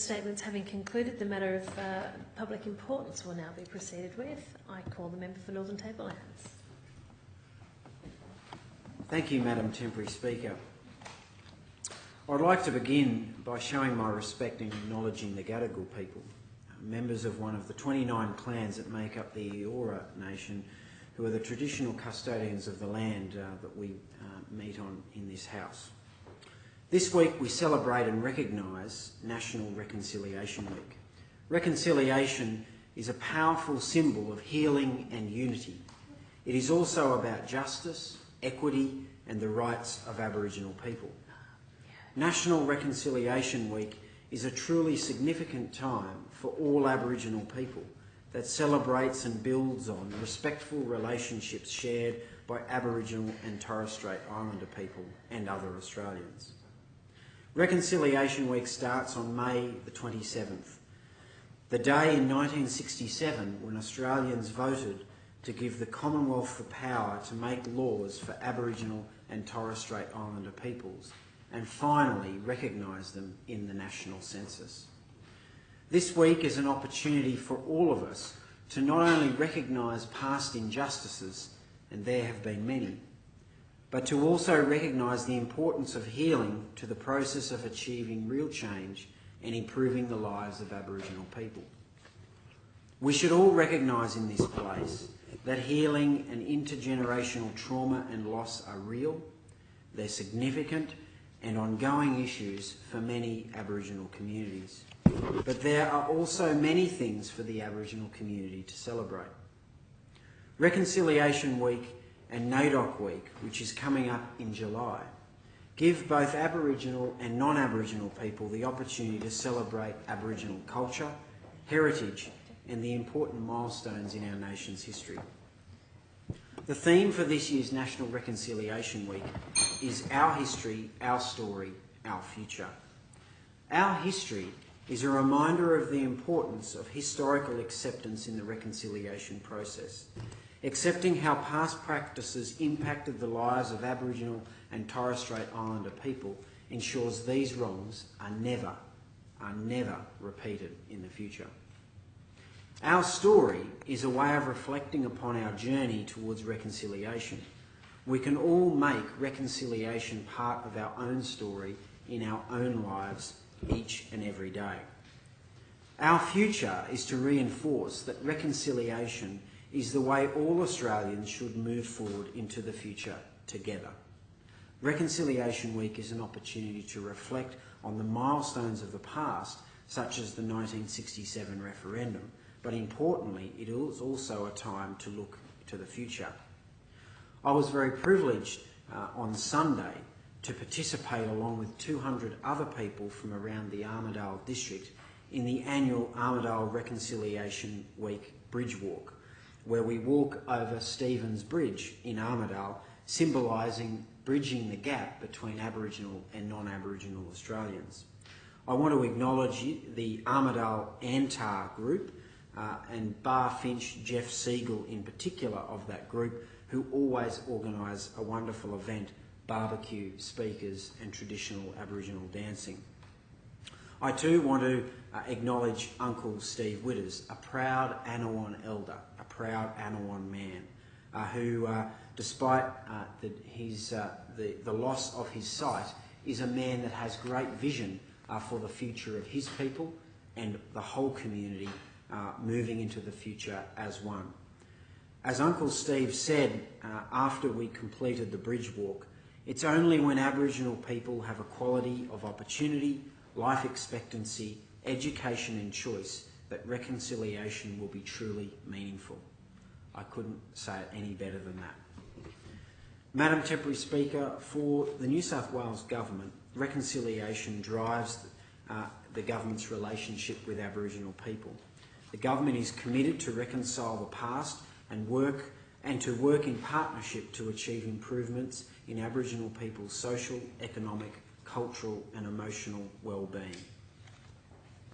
Statements having concluded, the matter of public importance will now be proceeded with. I call the member for Northern Tablelands. Thank you, Madam Temporary Speaker. I'd like to begin by showing my respect and acknowledging the Gadigal people, members of one of the 29 clans that make up the Eora Nation, who are the traditional custodians of the land that we meet on in this House. This week we celebrate and recognise National Reconciliation Week. Reconciliation is a powerful symbol of healing and unity. It is also about justice, equity and the rights of Aboriginal people. National Reconciliation Week is a truly significant time for all Aboriginal people that celebrates and builds on respectful relationships shared by Aboriginal and Torres Strait Islander people and other Australians. Reconciliation Week starts on May the 27th, the day in 1967 when Australians voted to give the Commonwealth the power to make laws for Aboriginal and Torres Strait Islander peoples and finally recognise them in the national census. This week is an opportunity for all of us to not only recognise past injustices, and there have been many, but to also recognise the importance of healing to the process of achieving real change and improving the lives of Aboriginal people. We should all recognise in this place that healing and intergenerational trauma and loss are real, they're significant and ongoing issues for many Aboriginal communities. But there are also many things for the Aboriginal community to celebrate. Reconciliation Week and NAIDOC Week, which is coming up in July, give both Aboriginal and non-Aboriginal people the opportunity to celebrate Aboriginal culture, heritage and the important milestones in our nation's history. The theme for this year's National Reconciliation Week is Our History, Our Story, Our Future. Our history is a reminder of the importance of historical acceptance in the reconciliation process. Accepting how past practices impacted the lives of Aboriginal and Torres Strait Islander people ensures these wrongs are never repeated in the future. Our story is a way of reflecting upon our journey towards reconciliation. We can all make reconciliation part of our own story in our own lives each and every day. Our future is to reinforce that reconciliation is the way all Australians should move forward into the future together. Reconciliation Week is an opportunity to reflect on the milestones of the past, such as the 1967 referendum, but importantly, it is also a time to look to the future. I was very privileged on Sunday to participate along with 200 other people from around the Armidale district in the annual Armidale Reconciliation Week Bridge Walk, where we walk over Stevens Bridge in Armidale, symbolising bridging the gap between Aboriginal and non-Aboriginal Australians. I want to acknowledge the Armidale Antar group and Bar Finch Jeff Siegel in particular of that group, who always organise a wonderful event, barbecue, speakers and traditional Aboriginal dancing. I too want to acknowledge Uncle Steve Witters, a proud Anawan elder, a proud Anawan man, who, despite the loss of his sight, is a man that has great vision for the future of his people and the whole community moving into the future as one. As Uncle Steve said after we completed the bridge walk, it's only when Aboriginal people have equality of opportunity, life expectancy, education and choice that reconciliation will be truly meaningful. I couldn't say it any better than that. Madam Temporary Speaker, for the New South Wales Government, reconciliation drives the government's relationship with Aboriginal people. The government is committed to reconcile the past and to work in partnership to achieve improvements in Aboriginal people's social, economic, cultural and emotional well-being.